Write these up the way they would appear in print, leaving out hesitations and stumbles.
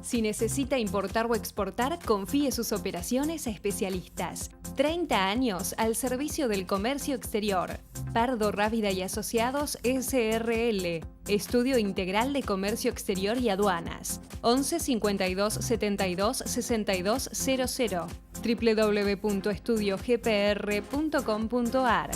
Si necesita importar o exportar, confíe sus operaciones a especialistas. 30 años al servicio del comercio exterior. Pardo Rábida y Asociados SRL. Estudio Integral de Comercio Exterior y Aduanas. 11 52 72 62 00. www.estudiogpr.com.ar.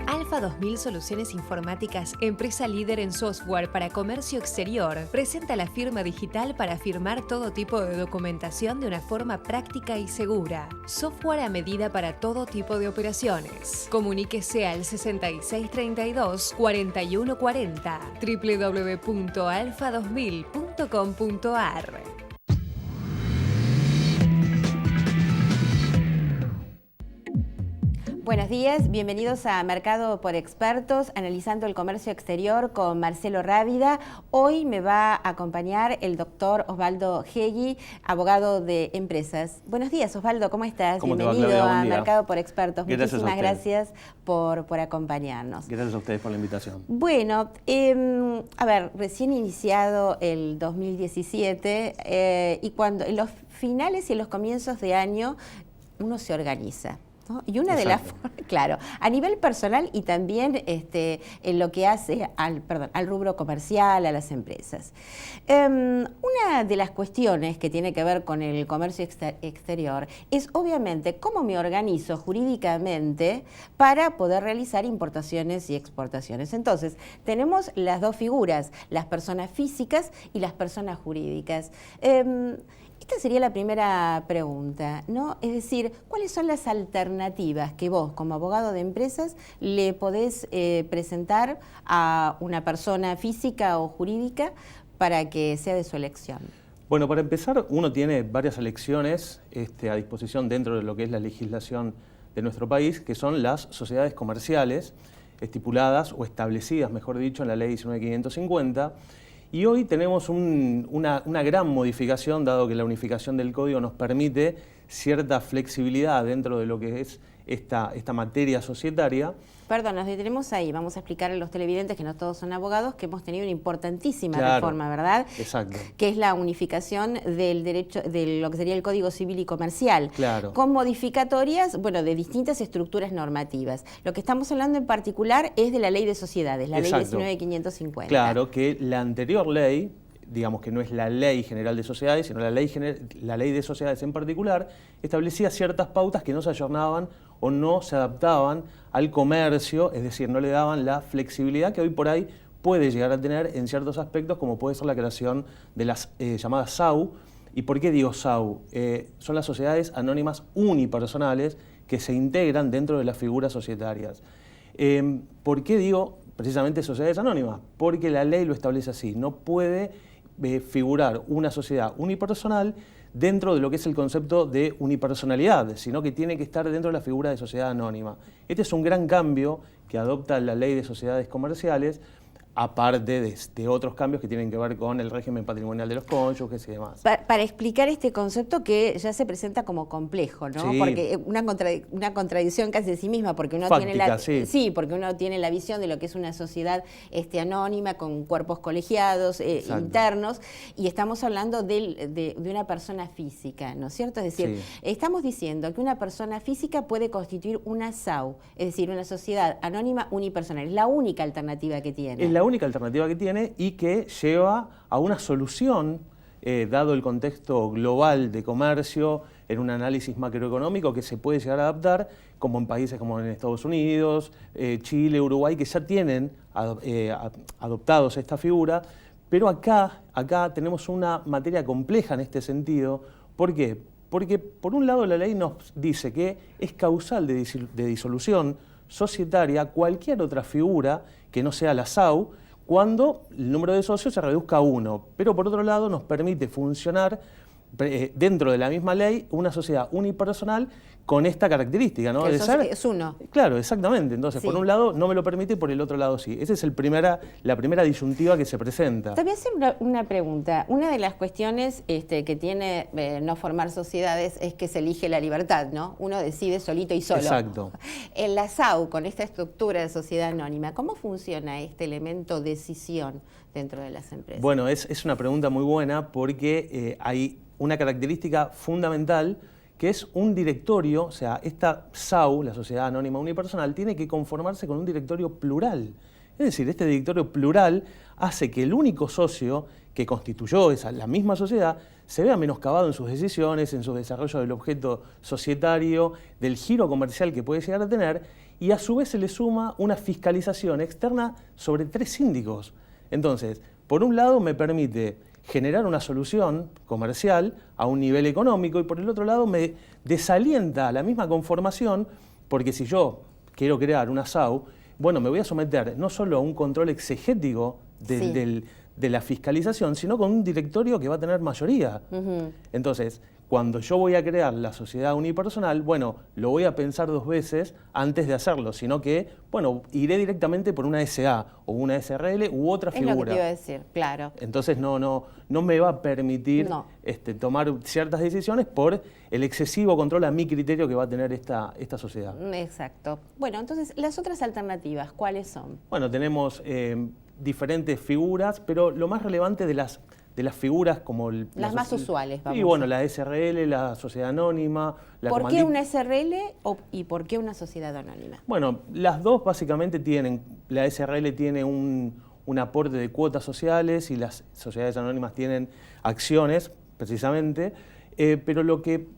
Alfa 2000 Soluciones Informáticas, empresa líder en software para comercio exterior, presenta la firma digital para firmar todo tipo de documentación de una forma práctica y segura. Software a medida para todo tipo de operaciones. Comuníquese al 6632 4140 www.alfa2000.com.ar. Buenos días, bienvenidos a Mercado por Expertos, analizando el comercio exterior con Marcelo Rábida. Hoy me va a acompañar el doctor Osvaldo Hegyi, abogado de empresas. Buenos días, Osvaldo, ¿cómo estás? ¿Cómo te va, Bienvenido Claudia? a Mercado por Expertos. Muchísimas gracias por acompañarnos. Gracias a ustedes por la invitación. Bueno, a ver, recién iniciado el 2017 y cuando en los finales y en los comienzos de año uno se organiza, ¿no? Y una de las formas, claro, a nivel personal y también en lo que hace al rubro comercial, a las empresas. Una de las cuestiones que tiene que ver con el comercio exterior es obviamente cómo me organizo jurídicamente para poder realizar importaciones y exportaciones. Entonces, tenemos las dos figuras, las personas físicas y las personas jurídicas. Esta sería la primera pregunta, ¿no? Es decir, ¿cuáles son las alternativas que vos, como abogado de empresas, le podés presentar a una persona física o jurídica para que sea de su elección? Bueno, para empezar, uno tiene varias elecciones a disposición dentro de lo que es la legislación de nuestro país, que son las sociedades comerciales estipuladas o establecidas, mejor dicho, en la Ley 19.550. Y hoy tenemos una gran modificación, dado que la unificación del código nos permite cierta flexibilidad dentro de lo que es esta materia societaria. Perdón, nos detenemos ahí. Vamos a explicar a los televidentes, que no todos son abogados, que hemos tenido una importantísima reforma, ¿verdad? Exacto. Que es la unificación del derecho, de lo que sería el Código Civil y Comercial. Claro. Con modificatorias, bueno, de distintas estructuras normativas. Lo que estamos hablando en particular es de la Ley de Sociedades, la Exacto. Ley 19.550. Claro, que la anterior ley, digamos que no es la Ley General de Sociedades, sino la Ley de Sociedades en particular, establecía ciertas pautas que no se ayornaban o no se adaptaban al comercio, es decir, no le daban la flexibilidad que hoy por ahí puede llegar a tener en ciertos aspectos, como puede ser la creación de las llamadas SAU. ¿Y por qué digo SAU? Son las sociedades anónimas unipersonales que se integran dentro de las figuras societarias. ¿Por qué digo precisamente sociedades anónimas? Porque la ley lo establece así, no puede figurar una sociedad unipersonal dentro de lo que es el concepto de unipersonalidad, sino que tiene que estar dentro de la figura de sociedad anónima. Este es un gran cambio que adopta la Ley de Sociedades Comerciales, aparte de otros cambios que tienen que ver con el régimen patrimonial de los cónyuges y demás. Para explicar este concepto que ya se presenta como complejo, ¿no? Sí. Porque una contradicción casi de sí misma, porque uno Fáctica, porque uno tiene la visión de lo que es una sociedad anónima con cuerpos colegiados internos, y estamos hablando de una persona física, ¿no es cierto? Es decir, estamos diciendo que una persona física puede constituir una SAU, es decir, una sociedad anónima unipersonal. Es la única alternativa que tiene. Es la única alternativa que tiene y que lleva a una solución, dado el contexto global de comercio, en un análisis macroeconómico que se puede llegar a adaptar, como en países como en Estados Unidos, Chile, Uruguay, que ya tienen adoptados esta figura, pero acá tenemos una materia compleja en este sentido. ¿Por qué? Porque por un lado la ley nos dice que es causal de disolución societaria cualquier otra figura que no sea la SAU, cuando el número de socios se reduzca a 1. Pero por otro lado nos permite funcionar dentro de la misma ley una sociedad unipersonal con esta característica, ¿no? Que es uno. Claro, exactamente. Entonces, Sí. por un lado no me lo permite y por el otro lado sí. Esa es la primera disyuntiva que se presenta. Te voy a hacer una pregunta. Una de las cuestiones que tiene no formar sociedades es que se elige la libertad, ¿no? Uno decide solito y solo. Exacto. En la SAU, con esta estructura de sociedad anónima, ¿cómo funciona este elemento decisión dentro de las empresas? Bueno, es una pregunta muy buena porque hay una característica fundamental que es un directorio, o sea, esta SAU, la Sociedad Anónima Unipersonal, tiene que conformarse con un directorio plural. Es decir, este directorio plural hace que el único socio que constituyó la misma sociedad se vea menoscabado en sus decisiones, en su desarrollo del objeto societario, del giro comercial que puede llegar a tener, y a su vez se le suma una fiscalización externa sobre 3 síndicos. Entonces, por un lado me permite generar una solución comercial a un nivel económico y por el otro lado me desalienta la misma conformación porque si yo quiero crear una SAU, bueno, me voy a someter no solo a un control exegético de la fiscalización, sino con un directorio que va a tener mayoría. Entonces, cuando yo voy a crear la sociedad unipersonal, bueno, lo voy a pensar 2 veces antes de hacerlo, sino que, bueno, iré directamente por una SA o una SRL u otra figura. Es lo que te iba a decir, claro. Entonces no me va a permitir tomar ciertas decisiones por el excesivo control a mi criterio que va a tener esta sociedad. Exacto. Bueno, entonces, las otras alternativas, ¿cuáles son? Bueno, tenemos diferentes figuras, pero lo más relevante de las figuras como... Las más usuales, vamos. Y bueno, la SRL, la Sociedad Anónima... ¿Por qué una SRL y por qué una Sociedad Anónima? Bueno, las dos básicamente tienen... La SRL tiene un aporte de cuotas sociales y las sociedades anónimas tienen acciones, precisamente, pero lo que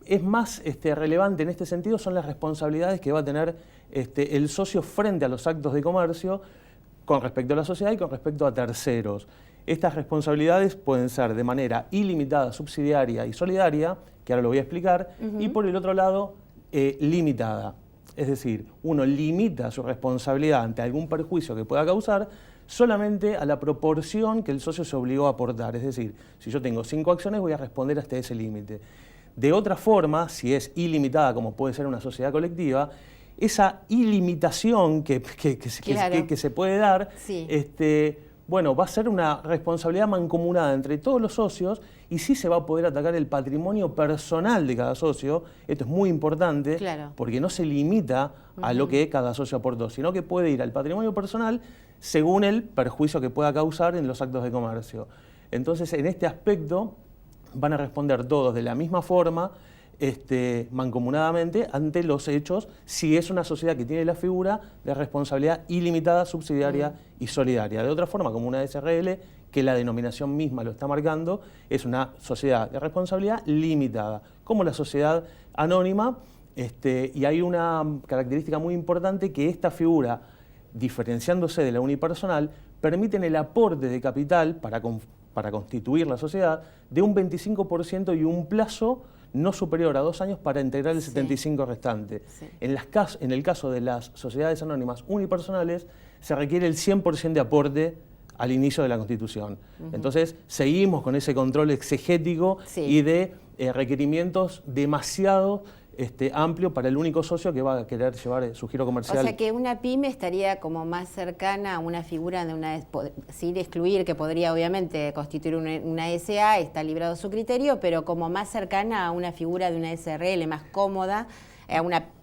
es más relevante en este sentido son las responsabilidades que va a tener el socio frente a los actos de comercio con respecto a la sociedad y con respecto a terceros. Estas responsabilidades pueden ser de manera ilimitada, subsidiaria y solidaria, que ahora lo voy a explicar, y por el otro lado, limitada. Es decir, uno limita su responsabilidad ante algún perjuicio que pueda causar solamente a la proporción que el socio se obligó a aportar. Es decir, si yo tengo 5 acciones, voy a responder hasta ese límite. De otra forma, si es ilimitada, como puede ser una sociedad colectiva, esa ilimitación que se puede dar, bueno, va a ser una responsabilidad mancomunada entre todos los socios y sí se va a poder atacar el patrimonio personal de cada socio. Esto es muy importante porque no se limita a lo que cada socio aportó, sino que puede ir al patrimonio personal según el perjuicio que pueda causar en los actos de comercio. Entonces, en este aspecto van a responder todos de la misma forma, mancomunadamente ante los hechos, si es una sociedad que tiene la figura de responsabilidad ilimitada, subsidiaria y solidaria. De otra forma, como una SRL, que la denominación misma lo está marcando, es una sociedad de responsabilidad limitada, como la sociedad anónima, y hay una característica muy importante que esta figura, diferenciándose de la unipersonal, permiten el aporte de capital para constituir la sociedad de un 25% y un plazo no superior a 2 años para integrar el 75% restante. En el caso de las sociedades anónimas unipersonales, se requiere el 100% de aporte al inicio de la Constitución. Entonces, seguimos con ese control exegético y de requerimientos demasiado amplio para el único socio que va a querer llevar su giro comercial. O sea que una pyme estaría como más cercana a una figura sin excluir que podría obviamente constituir una SA, está librado su criterio, pero como más cercana a una figura de una SRL, más cómoda,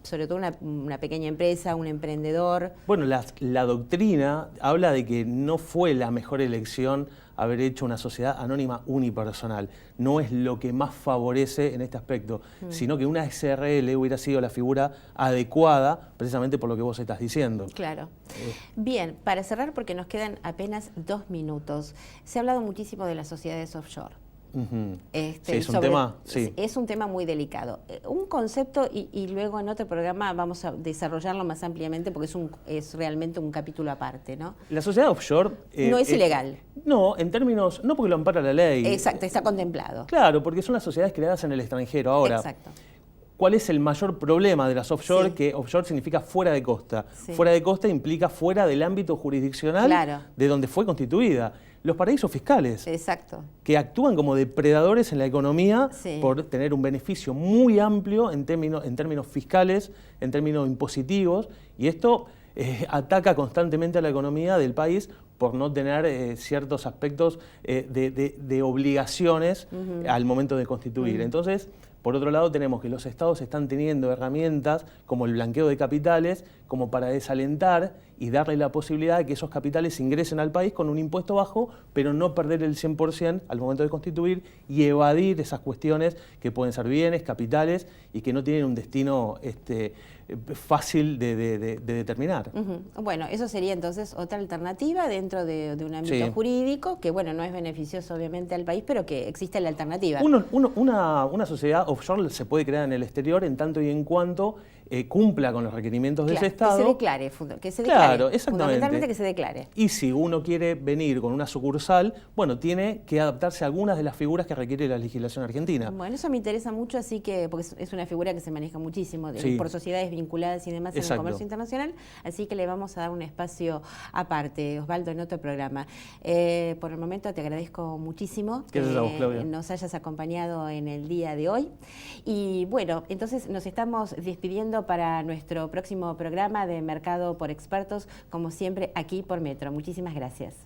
sobre todo una pequeña empresa, un emprendedor. Bueno, la doctrina habla de que no fue la mejor elección haber hecho una sociedad anónima unipersonal. No es lo que más favorece en este aspecto, sino que una SRL hubiera sido la figura adecuada precisamente por lo que vos estás diciendo. Claro. Bien, para cerrar, porque nos quedan apenas 2 minutos, se ha hablado muchísimo de las sociedades offshore. Sí, es un tema muy delicado. Un concepto, y luego en otro programa vamos a desarrollarlo más ampliamente porque es realmente un capítulo aparte, ¿no? La sociedad offshore... no es ilegal. No, en términos... No porque lo ampara la ley. Exacto, está contemplado. Claro, porque son las sociedades creadas en el extranjero. Ahora, exacto. ¿cuál es el mayor problema de las offshore? Sí. Que offshore significa fuera de costa. Sí. Fuera de costa implica fuera del ámbito jurisdiccional Claro. de donde fue constituida. Los paraísos fiscales, Exacto. que actúan como depredadores en la economía Sí. por tener un beneficio muy amplio en términos fiscales, en términos impositivos, y esto ataca constantemente a la economía del país por no tener ciertos aspectos de obligaciones al momento de constituir. Entonces, por otro lado, tenemos que los estados están teniendo herramientas como el blanqueo de capitales como para desalentar y darle la posibilidad de que esos capitales ingresen al país con un impuesto bajo, pero no perder el 100% al momento de constituir y evadir esas cuestiones que pueden ser bienes, capitales y que no tienen un destino fácil de determinar. Bueno, eso sería entonces otra alternativa dentro de un ámbito jurídico, que bueno, no es beneficioso obviamente al país, pero que existe la alternativa. Una sociedad offshore se puede crear en el exterior en tanto y en cuanto cumpla con los requerimientos de ese Estado. Que se declare, Claro, exactamente. Fundamentalmente que se declare. Y si uno quiere venir con una sucursal, bueno, tiene que adaptarse a algunas de las figuras que requiere la legislación argentina. Bueno, eso me interesa mucho, así que, porque es una figura que se maneja muchísimo por sociedades vinculadas y demás en el comercio internacional, así que le vamos a dar un espacio aparte, Osvaldo, en otro programa. Por el momento te agradezco muchísimo que nos hayas acompañado en el día de hoy. Y bueno, entonces nos estamos despidiendo para nuestro próximo programa de Mercado por Expertos, como siempre, aquí por Metro. Muchísimas gracias.